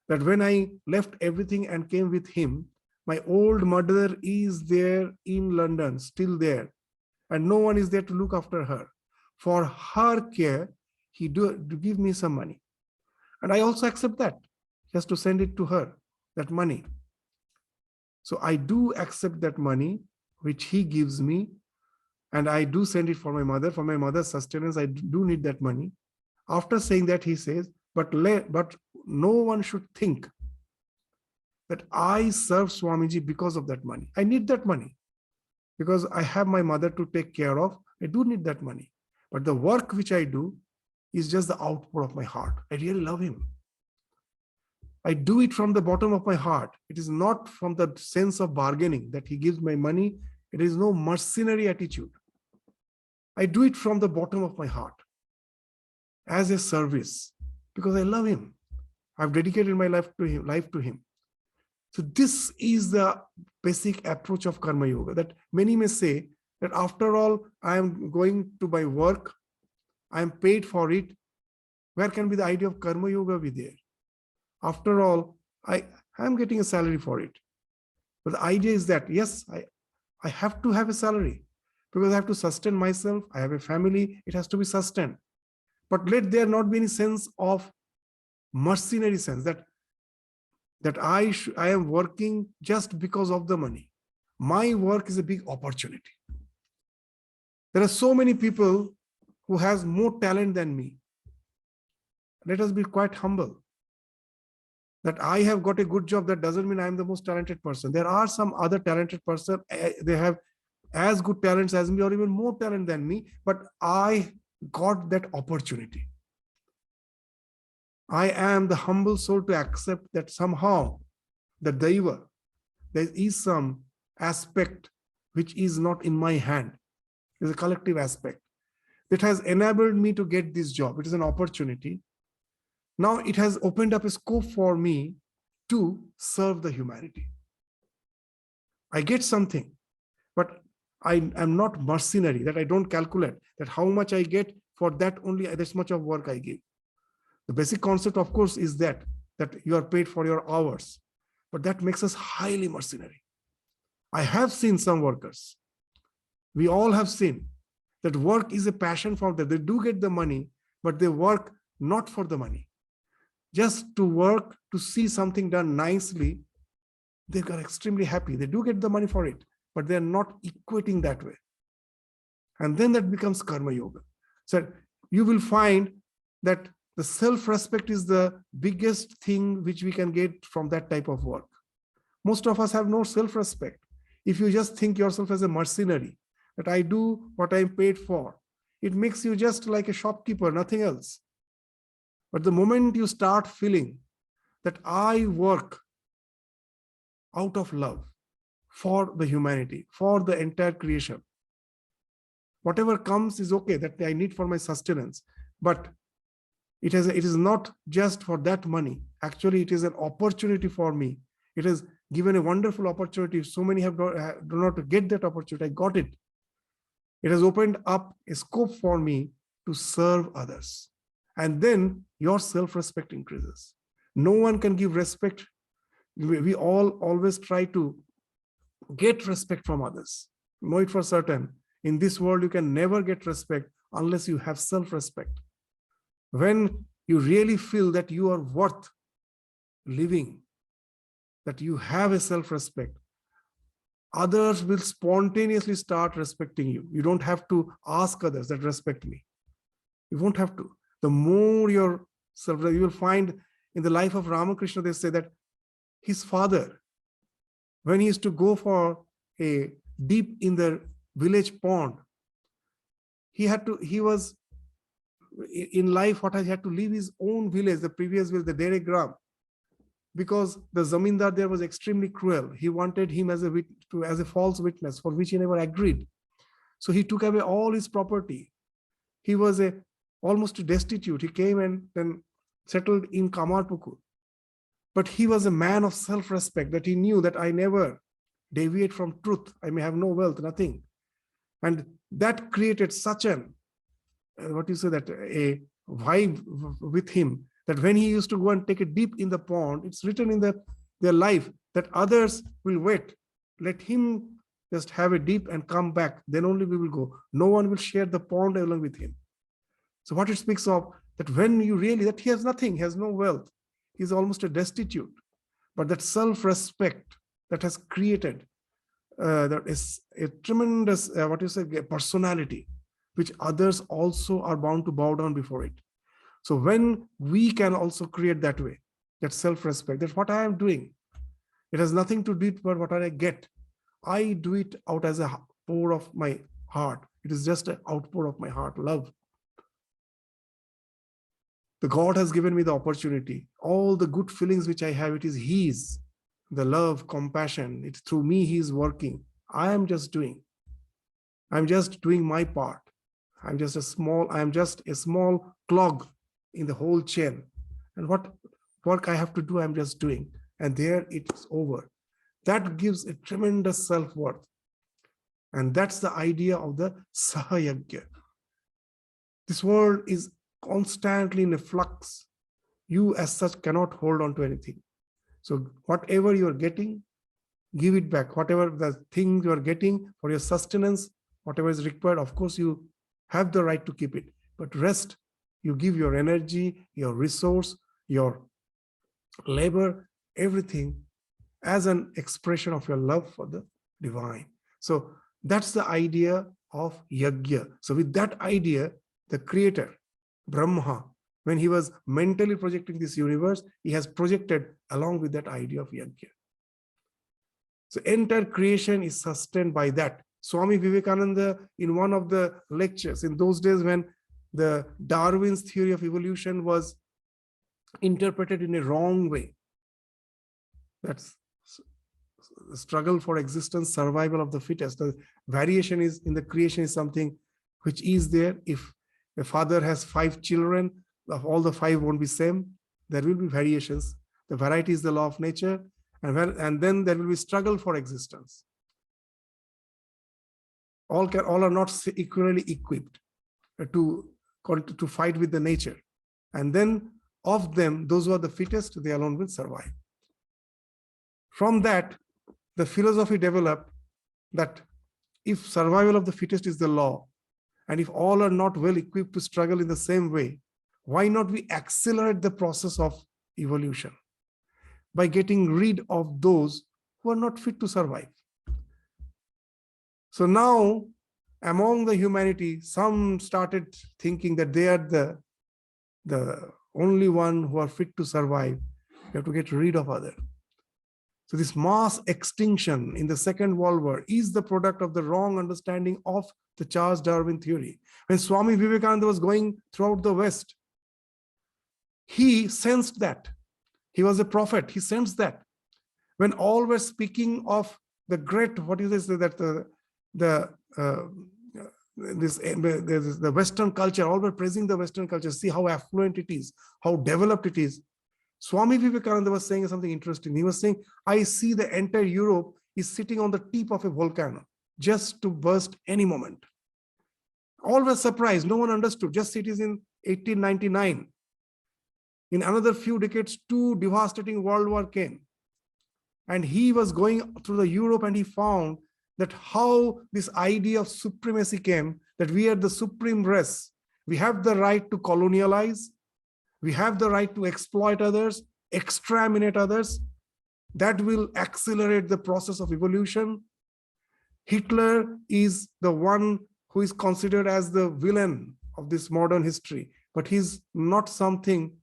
that when I left everything and came with him, my old mother is there in London, still there, and no one is there to look after her. For her care, he do give me some money. And I also accept that, just to send it to her, that money. So I do accept that money, which he gives me, and I do send it for my mother's sustenance. I do need that money. After saying that, he says, but no one should think that I serve Swamiji because of that money. I need that money because I have my mother to take care of. I do need that money. But the work which I do is just the outpour of my heart. I really love him. I do it from the bottom of my heart. It is not from the sense of bargaining that he gives my money. It is no mercenary attitude. I do it from the bottom of my heart as a service because I love him. I've dedicated my life to him. So this is the basic approach of Karma Yoga, that many may say that after all, I am going to my work, I am paid for it. Where can be the idea of Karma Yoga be there? After all, I am getting a salary for it. But the idea is that, yes, I have to have a salary because I have to sustain myself. I have a family. It has to be sustained. But let there not be any sense of mercenary sense that I am working just because of the money. My work is a big opportunity. There are so many people who has more talent than me. Let us be quite humble. That I have got a good job, that doesn't mean I am the most talented person. There are some other talented person. They have as good talents as me or even more talent than me, but I got that opportunity. I am the humble soul to accept that somehow the Daiva, there is some aspect which is not in my hand. It's a collective aspect that has enabled me to get this job. It is an opportunity. Now it has opened up a scope for me to serve the humanity. I get something, but I am not mercenary, that I don't calculate that how much I get for that only this much of work I give. The basic concept, of course, is that you are paid for your hours, but that makes us highly mercenary. I have seen some workers. We all have seen that work is a passion for them. They do get the money, but they work not for the money. Just to work, to see something done nicely, they are extremely happy. They do get the money for it, but they are not equating that way. And then that becomes karma yoga. So you will find that the self-respect is the biggest thing which we can get from that type of work. Most of us have no self-respect. If you just think yourself as a mercenary, that I do what I'm paid for, it makes you just like a shopkeeper, nothing else. But the moment you start feeling that I work out of love for the humanity, for the entire creation, whatever comes is okay, that I need for my sustenance, but it is not just for that money. Actually, it is an opportunity for me. It has given a wonderful opportunity. So many do not get that opportunity. I got it. It has opened up a scope for me to serve others. And then your self-respect increases. No one can give respect. We all always try to get respect from others. Know it for certain. In this world, you can never get respect unless you have self-respect. When you really feel that you are worth living, that you have a self-respect, others will spontaneously start respecting you. You don't have to ask others that respect me. You won't have to. The more your self, you will find in the life of Ramakrishna, they say that his father, when he used to go for a dip in the village pond, he was in life, what he had to leave his own village, the previous village, the Dere Gram, because the zamindar there was extremely cruel. He wanted him as a false witness, for which he never agreed. So he took away all his property. He was almost destitute. He came and then settled in Kamarpukur. But he was a man of self-respect, that he knew that I never deviate from truth. I may have no wealth, nothing. And that created such a vibe with him, that when he used to go and take a dip in the pond, it's written in their life that others will wait. Let him just have a dip and come back. Then only we will go. No one will share the pond along with him. So what it speaks of, that when you really, that he has nothing, he has no wealth. He's almost a destitute. But that self-respect that has created, that is a tremendous, personality, which others also are bound to bow down before it. So when we can also create that way, that self-respect, that what I am doing, it has nothing to do with what I get. I do it out as a pour of my heart. It is just an outpour of my heart, love. The God has given me the opportunity. All the good feelings which I have, it is His. The love, compassion, it's through me He is working. I am just doing. I'm just doing my part. I'm just a small clog in the whole chain. And what work I have to do, I'm just doing. And there it's over. That gives a tremendous self-worth. And that's the idea of the Sahayagya. This world is constantly in a flux. You as such cannot hold on to anything. So whatever you're getting, give it back. Whatever the thing you're getting for your sustenance, whatever is required, of course you have the right to keep it. But rest, you give your energy, your resource, your labor, everything as an expression of your love for the divine. So that's the idea of yajna. So with that idea, the creator, Brahma, when he was mentally projecting this universe, he has projected along with that idea of yajna. So entire creation is sustained by that. Swami Vivekananda, in one of the lectures, in those days when the Darwin's theory of evolution was interpreted in a wrong way, that's the struggle for existence, survival of the fittest. The variation is in the creation is something which is there. If a father has 5 children, all the 5 won't be same. There will be variations. The variety is the law of nature, and then there will be struggle for existence. All are not equally equipped to fight with the nature. And then of them, those who are the fittest, they alone will survive. From that, the philosophy developed that if survival of the fittest is the law, and if all are not well equipped to struggle in the same way, Why not we accelerate the process of evolution by getting rid of those who are not fit to survive? So now, among the humanity, some started thinking that they are the only one who are fit to survive. You have to get rid of others. So this mass extinction in the Second World War is the product of the wrong understanding of the Charles Darwin theory. When Swami Vivekananda was going throughout the West, he sensed that. He was a prophet. He sensed that. When all were speaking of the great, what is this, that the Western culture, all were praising the Western culture. See how affluent it is, how developed it is. Swami Vivekananda was saying something interesting. He was saying, I see the entire Europe is sitting on the tip of a volcano, just to burst any moment. All were surprised. No one understood. Just it is in 1899. In another few decades, 2 devastating world war came. And he was going through the Europe and he found that how this idea of supremacy came, that we are the supreme race. We have the right to colonialize. We have the right to exploit others, exterminate others. That will accelerate the process of evolution. Hitler is the one who is considered as the villain of this modern history, but he's not something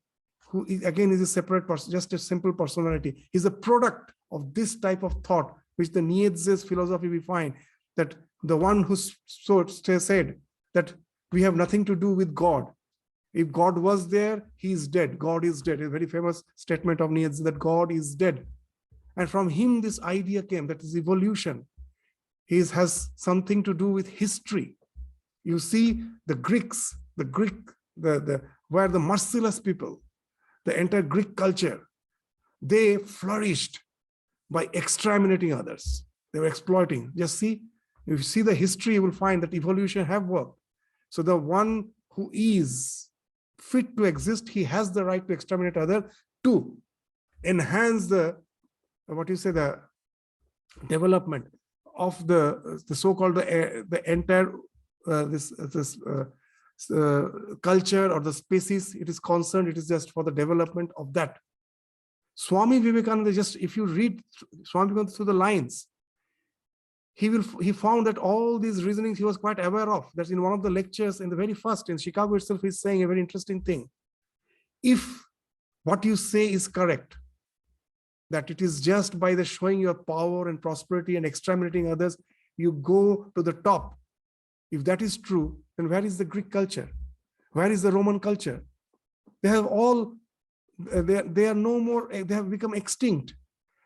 who is, again, is a separate person, just a simple personality. He's a product of this type of thought, which the Nietzsche's philosophy we find, that the one who said that we have nothing to do with God. If God was there, he is dead. God is dead. A very famous statement of Nietzsche that God is dead. And from him, this idea came, that is evolution. Has something to do with history. You see, the Greeks, were the merciless people, the entire Greek culture, they flourished by exterminating others. They were exploiting. Just see, if you see the history, you will find that evolution have worked. So the one who is fit to exist, he has the right to exterminate other to enhance the development of the so-called the entire culture or the species it is concerned. It is just for the development of that. Swami Vivekananda, just if you read Swami Vivekananda through the lines, he found that all these reasonings he was quite aware of. That's in one of the lectures in the very first in Chicago itself. He's saying a very interesting thing. If what you say is correct, that it is just by the showing your power and prosperity and exterminating others, you go to the top. If that is true, then where is the Greek culture? Where is the Roman culture? They have all, they are no more, they have become extinct.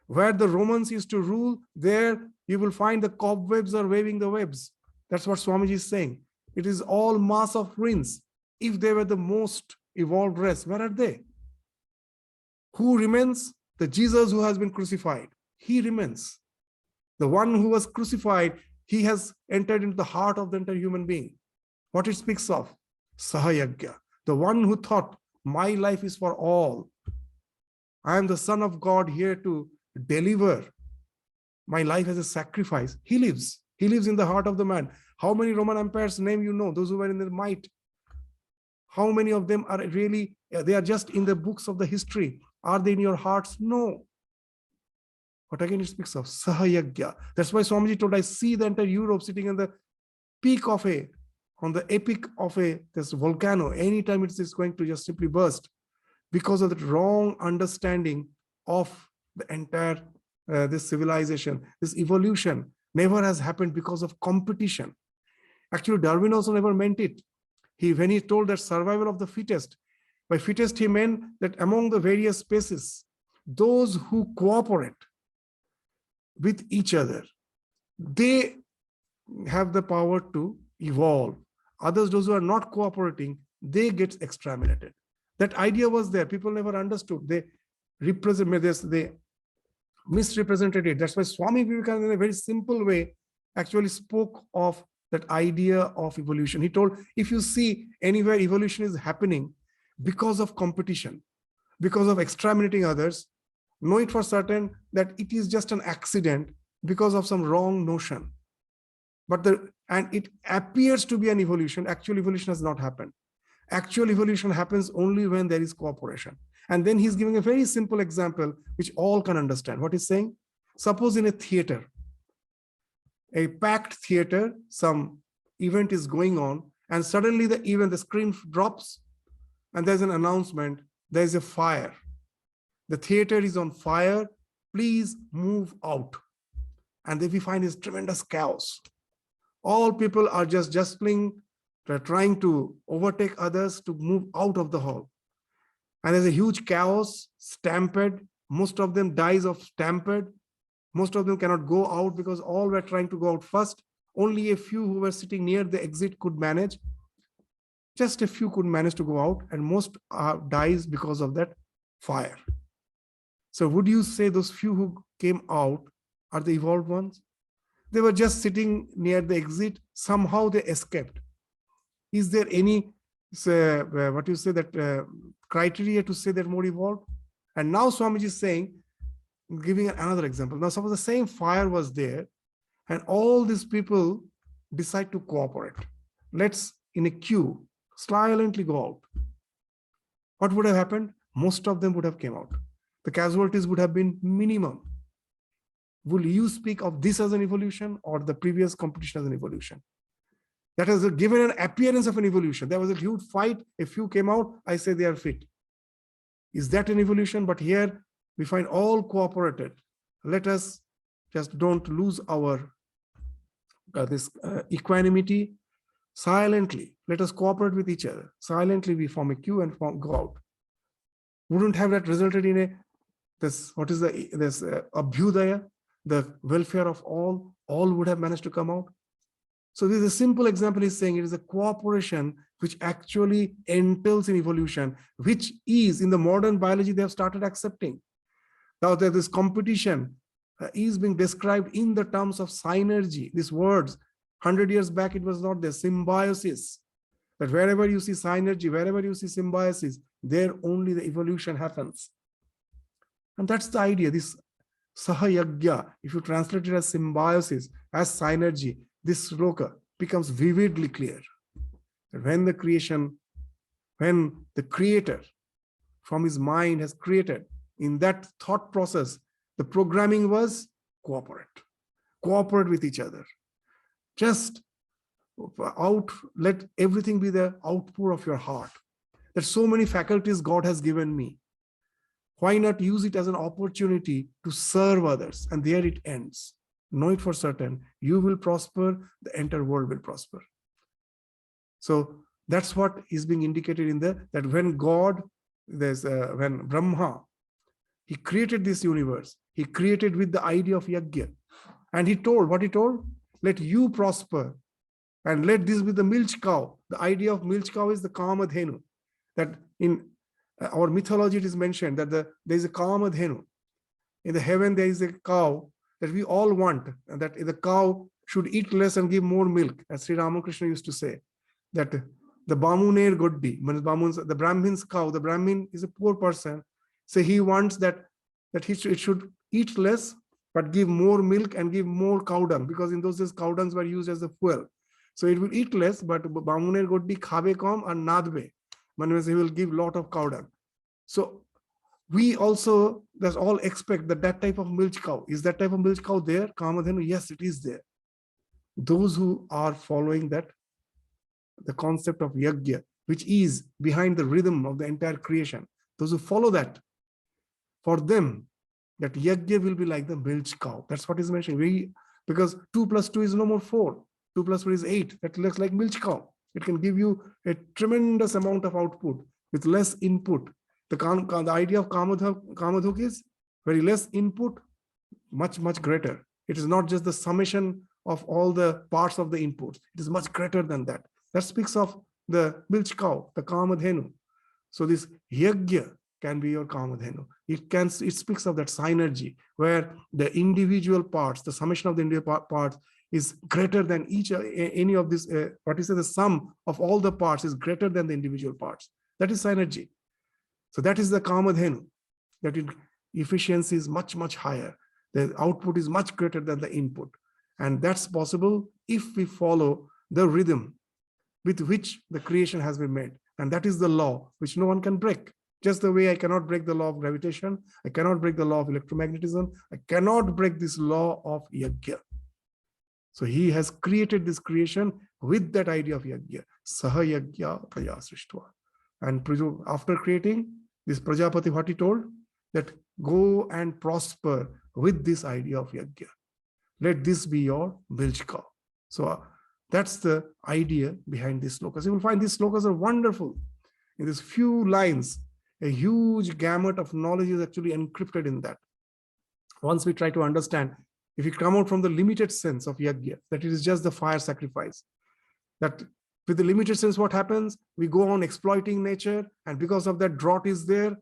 Where the Romans used to rule, there you will find the cobwebs are waving the webs. That's what Swamiji is saying. It is all mass of ruins. If they were the most evolved race, where are they? Who remains? The Jesus who has been crucified. He remains. The one who was crucified, he has entered into the heart of the entire human being. What it speaks of? Sahayagya. The one who thought, my life is for all. I am the Son of God here to deliver my life as a sacrifice. He lives. He lives in the heart of the man. How many Roman empires name you know? Those who were in the might. How many of them are really, they are just in the books of the history. Are they in your hearts? No. But again, it speaks of Sahayagya. That's why Swamiji told, I see the entire Europe sitting on the peak of on the epic of this volcano. Anytime it is going to just simply burst because of the wrong understanding of the entire this civilization. This evolution never has happened because of competition. Actually, Darwin also never meant it. When he told that survival of the fittest, by fittest he meant that among the various species, those who cooperate with each other, they have the power to evolve. Others, those who are not cooperating, they get exterminated. That idea was there. People never understood. They misrepresented it. That's why Swami Vivekananda, in a very simple way, actually spoke of that idea of evolution. He told, if you see anywhere evolution is happening because of competition, because of exterminating others, know it for certain that it is just an accident because of some wrong notion. And it appears to be an evolution. Actual evolution has not happened. Actual evolution happens only when there is cooperation. And then he's giving a very simple example, which all can understand. What he's saying, suppose in a theater, a packed theater, some event is going on, and suddenly the screen drops, and there's an announcement, there's a fire. The theater is on fire, please move out. And then we find this tremendous chaos. All people are just jostling, trying to overtake others to move out of the hall. And there's a huge chaos, stampede. Most of them dies of stampede. Most of them cannot go out because all were trying to go out first. Only a few who were sitting near the exit could manage. Just a few could manage to go out, and most dies because of that fire. So would you say those few who came out are the evolved ones? They were just sitting near the exit. Somehow they escaped. Is there any, what you say, that criteria to say they're more evolved? And now Swamiji is saying, giving another example. Now suppose the same fire was there, and all these people decide to cooperate. Let's, in a queue, silently go out. What would have happened? Most of them would have came out. The casualties would have been minimum. Will you speak of this as an evolution, or the previous competition as an evolution? That has given an appearance of an evolution. There was a huge fight. A few came out. I say they are fit. Is that an evolution? But here we find all cooperated. Let us just don't lose our equanimity. Silently, let us cooperate with each other. Silently, we form a queue and go out. Wouldn't have that resulted in this abhyudaya, the welfare of all? All would have managed to come out. So this is a simple example. He's saying it is a cooperation which actually entails in evolution, which is in the modern biology they have started accepting. Now that this competition is being described in the terms of synergy. These words, 100 years back, it was not there. Symbiosis. That wherever you see synergy, wherever you see symbiosis, there only the evolution happens. And that's the idea. This sahayagya, if you translate it as symbiosis, as synergy, this sloka becomes vividly clear. That when the creator from his mind has created, in that thought process, the programming was cooperate with each other. Just let everything be the outpour of your heart. There's so many faculties God has given me. Why not use it as an opportunity to serve others? And there it ends. Know it for certain. You will prosper, the entire world will prosper. So that's what is being indicated in that when God, when Brahma, he created this universe, he created with the idea of yajna. And he told, what he told? Let you prosper and let this be the milch cow. The idea of milch cow is the Kamadhenu. That in our mythology it is mentioned that there is a Kamadhenu. In the heaven there is a cow that we all want, and that the cow should eat less and give more milk. As Sri Ramakrishna used to say, that the Bamuner Goddi, the Brahmin's cow, the Brahmin is a poor person. So he wants that it should eat less, but give more milk and give more cow dung, because in those days cow dungs were used as a fuel. So it will eat less, but Bamuner Goddi khabe kom and nadbe. Means he will give lot of cow dung. So we also, that's all expect that type of milch cow. Is that type of milch cow there? Kamadhenu? Yes, it is there. Those who are following that, the concept of yajna, which is behind the rhythm of the entire creation, those who follow that, for them, that yajna will be like the milch cow. That's what is mentioned. Because 2 + 2 is no more 4. 2 + 4 is 8. That looks like milch cow. It can give you a tremendous amount of output with less input. The idea of Kamadhuk is very less input, much, much greater. It is not just the summation of all the parts of the input. It is much greater than that. That speaks of the milch cow, the Kamadhenu. So this yajna can be your Kamadhenu. It speaks of that synergy where the individual parts, the summation of the individual parts is greater than any of this. What is the sum of all the parts is greater than the individual parts. That is synergy. So that is the Kamadhenu. That efficiency is much, much higher. The output is much greater than the input. And that's possible if we follow the rhythm with which the creation has been made. And that is the law which no one can break. Just the way I cannot break the law of gravitation, I cannot break the law of electromagnetism, I cannot break this law of yajna. So he has created this creation with that idea of yajna. Saha yajna praja srishtva. And after creating this Prajapati, what he told? That go and prosper with this idea of yajna. Let this be your Biljka. So that's the idea behind these slokas. You will find these slokas are wonderful. In these few lines, a huge gamut of knowledge is actually encrypted in that. Once we try to understand, if we come out from the limited sense of yajna, that it is just the fire sacrifice, that with the limited sense, what happens? We go on exploiting nature, and because of that, drought is there.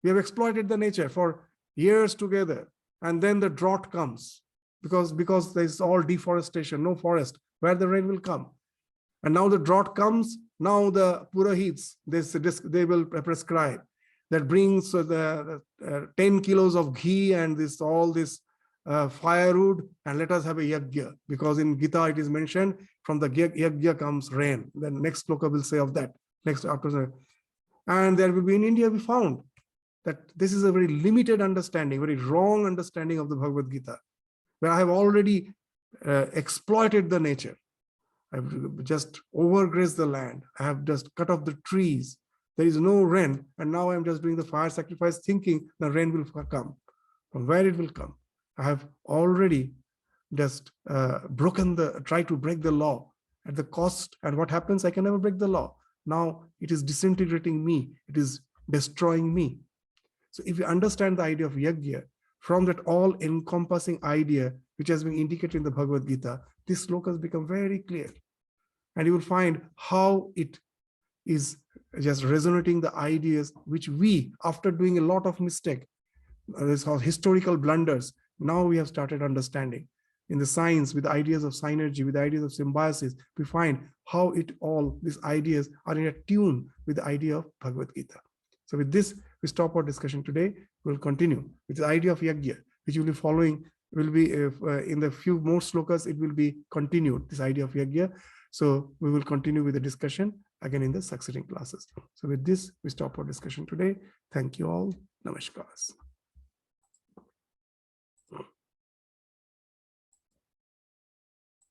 We have exploited the nature for years together, and then the drought comes because there's all deforestation, no forest, where the rain will come. And now the drought comes. Now the Purahits, they will prescribe that brings the 10 kilos of ghee and all this firewood, and let us have a yajna, because in Gita it is mentioned from the yajna comes rain. Then next sloka will say of that. Next after, and there will be in India we found that this is a very limited understanding, very wrong understanding of the Bhagavad Gita, where I have already exploited the nature. I've just overgrazed the land. I have just cut off the trees. There is no rain. And now I'm just doing the fire sacrifice thinking the rain will come. From where it will come? I have already just tried to break the law at the cost. And what happens? I can never break the law. Now it is disintegrating me. It is destroying me. So if you understand the idea of yajna, from that all-encompassing idea, which has been indicated in the Bhagavad Gita, these slokas become very clear. And you will find how it is just resonating the ideas which we, after doing a lot of mistake, this historical blunders, now we have started understanding. In the science, with the ideas of synergy, with the ideas of symbiosis, we find how these ideas are in a tune with the idea of Bhagavad Gita. So with this, we stop our discussion today. We'll continue with the idea of yajna, which will be following, will be in the few more slokas, it will be continued, this idea of yajna. So we will continue with the discussion again in the succeeding classes. So with this, we stop our discussion today. Thank you all. Namaskar.